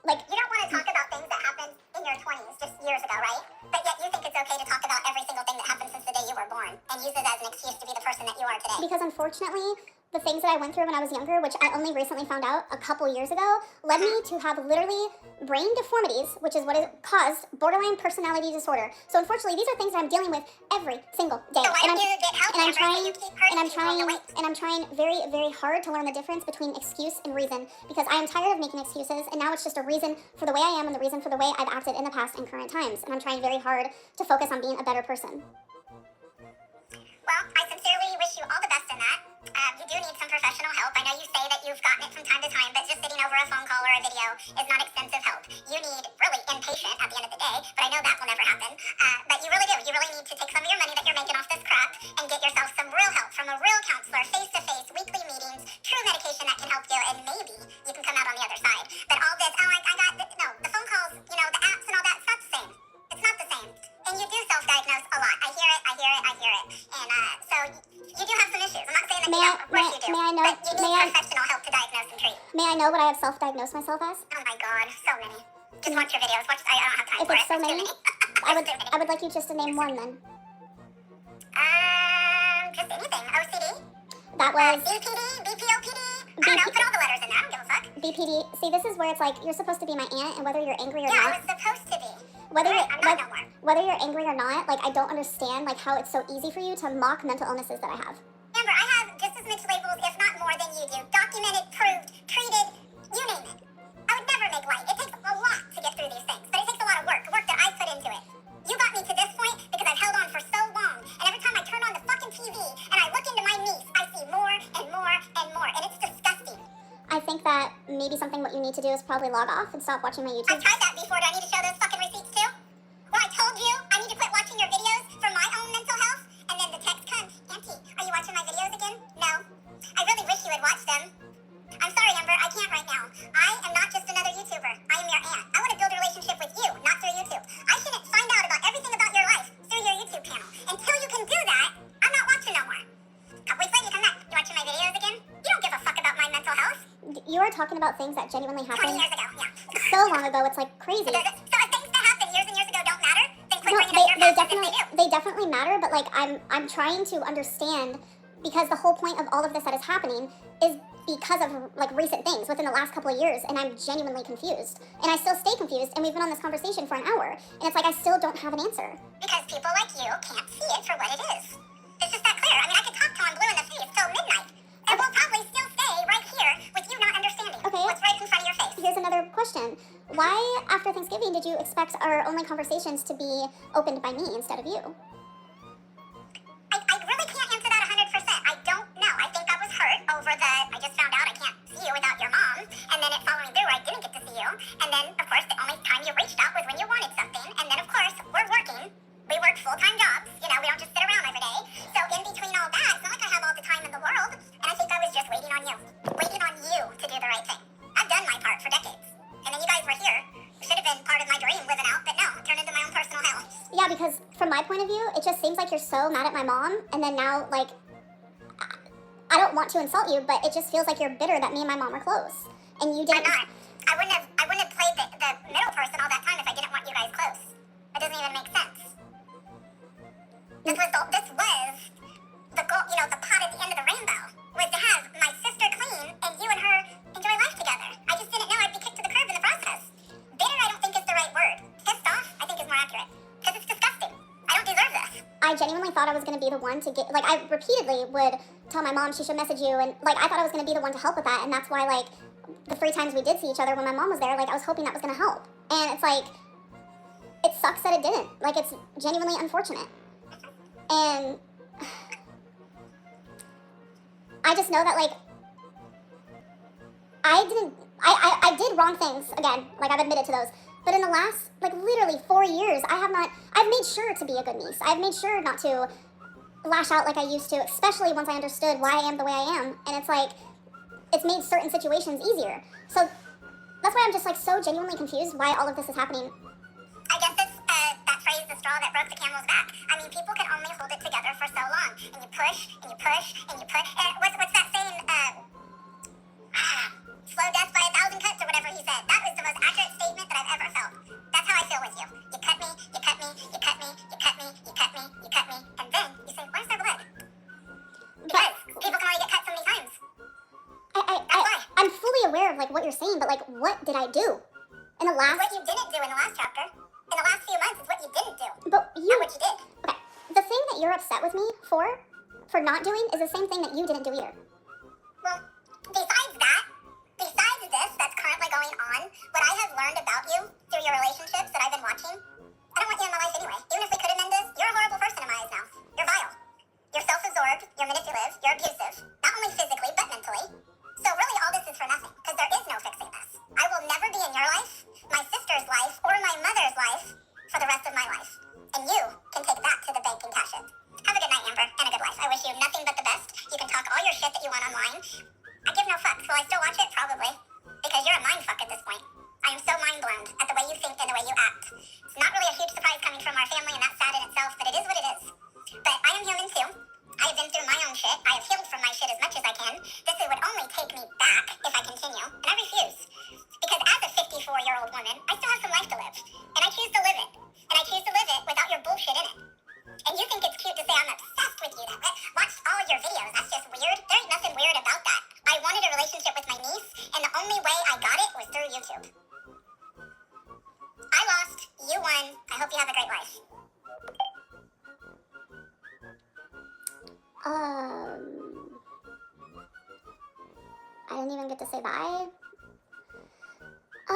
You don't want to talk about things that happened in your 20s, just years ago, right? But yet you think it's okay to talk about every single thing that happened since the day you were born and use it as an excuse to be the person that you are today. Because unfortunately, the things that I went through when I was younger, which I only recently found out a couple years ago, led me to have literally brain deformities, which is what it caused borderline personality disorder. So unfortunately, these are things that I'm dealing with every single day. So why don't you get help, Amber, so you keep hurting people? And I'm trying very, very hard to learn the difference between excuse and reason, because I am tired of making excuses, and now it's just a reason for the way I am and the reason for the way I've acted in the past and current times. And I'm trying very hard to focus on being a better person. Well, I sincerely wish you all the best in that. You do need some professional help. I know you say that you've gotten it from time to time, but just sitting over a phone call or a video is not extensive help. You need really inpatient at the end of the day, but I know that will never happen. But you really do. You really need to take some of your money that you're making off this crap and get yourself some real help from a real counselor, face-to-face, weekly meetings, true medication that can help you, and maybe you can come out on the other side. But all this, no, the phone calls, the apps and all that, it's not the same. It's not the same. And you do self-diagnose a lot. I hear it. And so you do have some issues. I'm not saying that you don't. Of course you do. May I know? But you need professional help to diagnose and treat. May I know what I have self-diagnosed myself as? Oh my God, so many. Just watch your videos. I don't have time If for it's it. so It's too many, many. I would like you just to name one then. Just anything. OCD. That was BPD, BPOPD. I don't know. Put all the letters in there. I don't give a fuck. BPD. See, this is where it's like you're supposed to be my aunt, and whether you're angry or Yeah, I not, was supposed to be. whether Right, I'm not no more. whether you're angry or not, like I don't understand like how it's so easy for you to mock mental illnesses that I have. Amber, I have just as much labels, if not more, than you do. Documented, proved, treated, you name it. I would never make light. It takes a lot to get through these things, but it takes a lot of work that I put into it. You got me to this point because I've held on for so long, and every time I turn on the fucking TV and I look into my niece, I see more and more and more, and it's disgusting. I think that maybe something what you need to do is probably log off and stop watching my I've YouTube. tried that before. Do I need to show those fucking receipts too? Well, I told you I need to quit watching your videos for my own mental health, and then the text comes, Auntie, are you watching my videos again? No. I really wish you would watch them. I'm sorry, Amber, I can't right now. I am not just another YouTuber. I am your aunt. I want to build a relationship with you, not through YouTube. I shouldn't find out about everything about your life through your YouTube channel. Until you can do that, I'm not watching no more. Couple weeks later, you come back. You watching my videos again? You don't give a fuck about my mental health. You are talking about things that genuinely 20 happened years ago, yeah. so long ago. It's like crazy. So if things that happened years and years ago don't matter, then quit No, bringing up your they definitely matter, but like I'm trying to understand, because the whole point of all of this that is happening is because of like recent things within the last couple of years, and I'm genuinely confused, and I still stay confused, and we've been on this conversation for an hour, and it's like I still don't have an answer. Because people like you can't see it for what it is. It's just that clear. I mean, I could talk till I'm blue in the face till midnight, and we'll probably still stay right here with you not understanding what's right in front of your face. Here's another question. Why, after Thanksgiving, did you expect our only conversations to be opened by me instead of you? I really can't answer that 100%. I don't know. I think I was hurt over I just found out I can't see you without your mom, and then it following through, I didn't get to see you, and then, of course, the only time you reached out was when you wanted something, and then, of course, we're working. We work full-time jobs. You know, we don't just sit around every day. So in between all that, it's not like I have all the time in the world, and I think I was just waiting on you to do the right thing. I've done my part for decades, and then you guys were here. Should have been part of my dream living out, but no, it turned into my own personal hell. Yeah, because from my point of view, it just seems like you're so mad at my mom, and then now, like, I don't want to insult you, but it just feels like you're bitter that me and my mom are close, and you didn't. I'm not. I wouldn't have played the middle person all that time if I didn't want you guys close. It doesn't even make sense. This was the goal, you know, the pot at the end of the rainbow was to have my sister clean and you and her enjoy life together. I just didn't know I'd be kicked to the curb in the process. Bitter, I don't think is the right word. Pissed off, I think is more accurate. Because it's disgusting. I don't deserve this. I genuinely thought I was going to be the one to get, like, I repeatedly would tell my mom she should message you, and, like, I thought I was going to be the one to help with that, and that's why, like, the 3 times we did see each other when my mom was there, like, I was hoping that was going to help. And it's like, it sucks that it didn't. Like, it's genuinely unfortunate. And I just know that, like, I did wrong things, again, like, I've admitted to those, but in the last, like, literally 4 years, I've made sure to be a good niece. I've made sure not to lash out like I used to, especially once I understood why I am the way I am, and it's like, it's made certain situations easier. So that's why I'm just, like, so genuinely confused why all of this is happening. I guess it's that phrase, the straw that broke the camel's back. I mean, people can only hold it together for so long, and you push, and you push, and you push, and what's that saying, slow death by 1,000 cuts, or whatever he said. That was the most accurate statement that I've ever felt. That's how I feel with you. You cut me, you cut me, you cut me, you cut me, you cut me, you cut me, and then you say, where's their blood? Because people can only get cut so many times. I'm fully aware of, like, what you're saying, but, like, what did I do? In the last... What you didn't do in the last chapter. In the last few months is what you didn't do. But Not what you did. Okay, the thing that you're upset with me for not doing is the same thing that you didn't do either. Well, besides this that's currently going on, what I have learned about you through your relationships that I've been watching, I don't want you in my life anyway. Even if we could amend this, you're a horrible person in my eyes now. You're vile. You're self-absorbed, you're manipulative, you're abusive, not only physically, but mentally. So really all this is for nothing, because there is no fixing this. I will never be in your life, my sister's life, or my mother's life for the rest of my life. And you can take that to the bank and cash it. Have a good night, Amber, and a good life. I wish you nothing but the best. You can talk all your shit that you want online. I give no fucks. Will I still watch it? Probably. Because you're a mind fuck at this point. I am so mind blown at the way you think and the way you act. It's not really a huge surprise coming from our family, and that's sad in itself, but it is what it is. But I am human too. I have been through my own shit. I have healed from my shit as much as I can. This would only take me back if I continue, and I refuse. Because as a 54-year-old woman, I still have some life to live, and I choose to live it. And I choose to live it without your bullshit in it. And you think it's cute to say I'm obsessed with you, that watched all your videos. That's just weird. There ain't nothing weird about that. I wanted a relationship with my niece, and the only way I got it was through YouTube. I lost, you won. I hope you have a great life. I didn't even get to say bye. I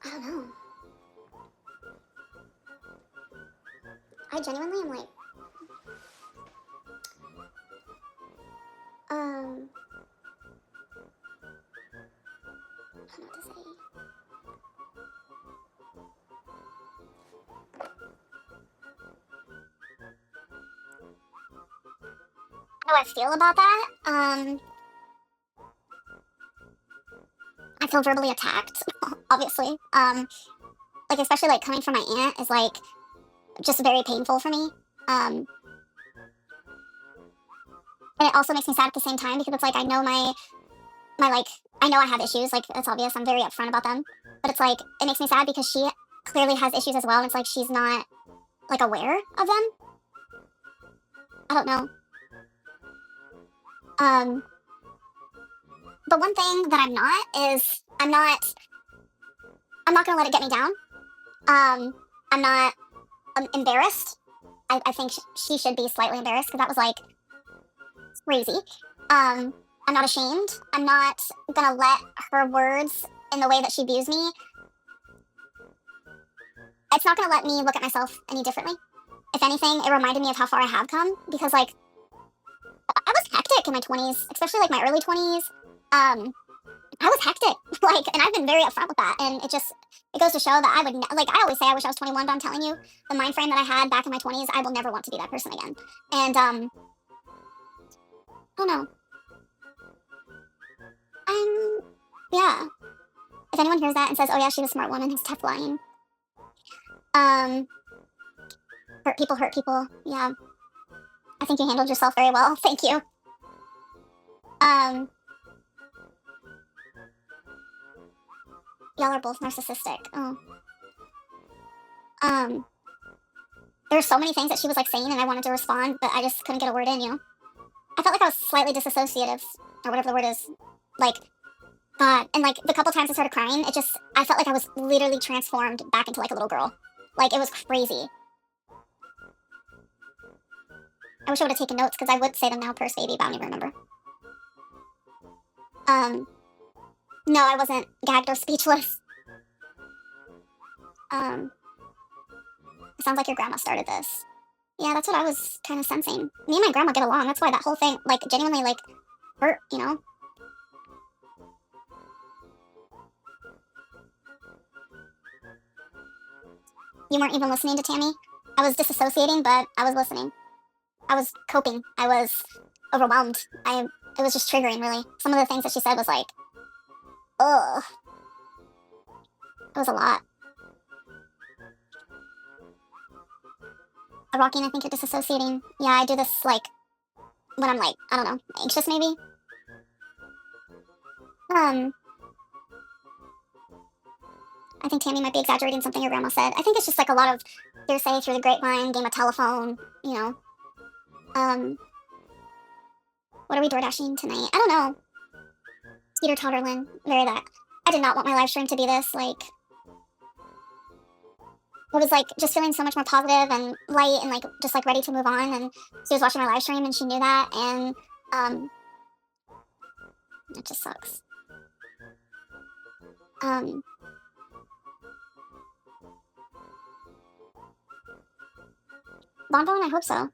don't know. I genuinely am like, I don't know what to say. How do I feel about that? I feel verbally attacked, obviously. Like, especially, like, coming from my aunt is, like, just very painful for me. And it also makes me sad at the same time, because it's like, I know I know I have issues, like, it's obvious, I'm very upfront about them. but it's like, it makes me sad because she clearly has issues as well, and it's like she's not, like, aware of them. I don't know. But one thing that I'm not is I'm not gonna let it get me down. I'm not embarrassed. I think she should be slightly embarrassed because that was like crazy. I'm not ashamed. I'm not gonna let her words and the way that she views me. It's not gonna let me look at myself any differently. If anything, it reminded me of how far I have come because like I was hectic in my 20s, especially like my early 20s. I was hectic, like, and I've been very upfront with that, and it goes to show that I would like I always say I wish I was 21, but I'm telling you, the mind frame that I had back in my 20s, I will never want to be that person again. And I don't know. I'm yeah. If anyone hears that and says, "Oh yeah, she's a smart woman," who's tough lying. Um, hurt people hurt people. Yeah, I think you handled yourself very well. Thank you. Um, y'all are both narcissistic. Oh. Um, there's so many things that she was like saying, and I wanted to respond, but I just couldn't get a word in. I felt like I was slightly disassociative, or whatever the word is. Like, God, and like the couple times I started crying, I felt like I was literally transformed back into like a little girl. Like, it was crazy. I wish I would have taken notes because I would say them now, purse baby, but I don't even remember. No, I wasn't gagged or speechless. It sounds like your grandma started this. Yeah, that's what I was kind of sensing. Me and my grandma get along. That's why that whole thing, like, genuinely, like, hurt, You weren't even listening to Tammy. I was disassociating, but I was listening. I was coping. I was overwhelmed. It was just triggering, really. Some of the things that she said was like, ugh. It was a lot. Rocking, I think you're disassociating. Yeah, I do this, like, when I'm, like, I don't know, anxious, maybe? I think Tammy might be exaggerating something your grandma said. I think it's just, like, a lot of hearsay through the grapevine, game of telephone, What are we door dashing tonight? I don't know. Peter Totterlin, very that. I did not want my live stream to be this, like, I was like just feeling so much more positive and light and like just like ready to move on. And she was watching my live stream and she knew that, and it just sucks. Bonbon, I hope so.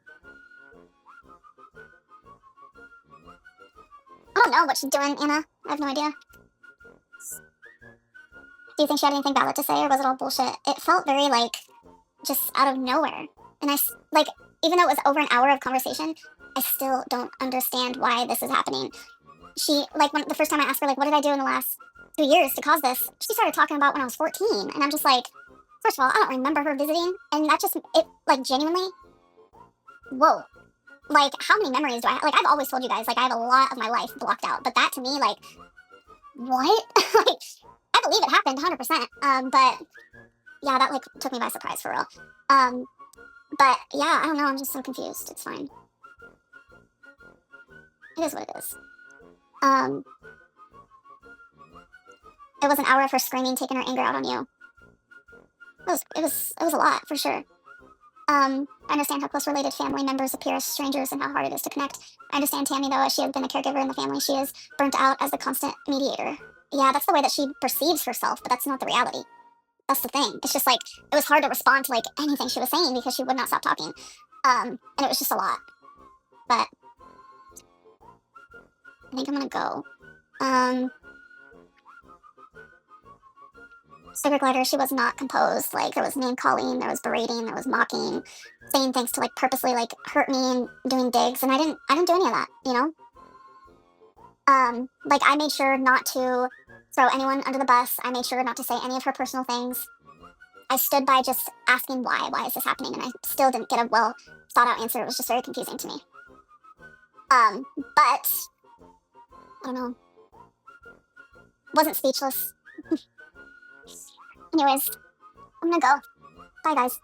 I don't know what she's doing, Anna. I have no idea. Do you think she had anything valid to say, or was it all bullshit? It felt very like just out of nowhere. And like, even though it was over an hour of conversation, I still don't understand why this is happening. She, like, when the first time I asked her, like, what did I do in the last 2 years to cause this? She started talking about when I was 14. And I'm just like, first of all, I don't remember her visiting. And that just, it, like, genuinely, whoa. Like, how many memories do I have? Like, I've always told you guys, like, I have a lot of my life blocked out. But that to me, like, what? Like, I believe it happened 100%. But yeah, that like took me by surprise for real. But yeah, I don't know. I'm just so confused. It's fine. It is what it is. It was an hour of her screaming, taking her anger out on you. It was a lot for sure. I understand how close related family members appear as strangers and how hard it is to connect. I understand Tammy, though, as she has been a caregiver in the family, she is burnt out as the constant mediator. Yeah, that's the way that she perceives herself, but that's not the reality. That's the thing. It's just like, it was hard to respond to like anything she was saying because she would not stop talking. And it was just a lot. But I think I'm gonna go. Sugar Glider, she was not composed. Like, there was name calling, there was berating, there was mocking, saying things to like purposely like hurt me and doing digs, and I didn't do any of that, Like, I made sure not to throw anyone under the bus. I made sure not to say any of her personal things. I stood by just asking why is this happening, and I still didn't get a well thought out answer. It was just very confusing to me. But I don't know. Wasn't speechless. Anyways, I'm gonna go. Bye, guys.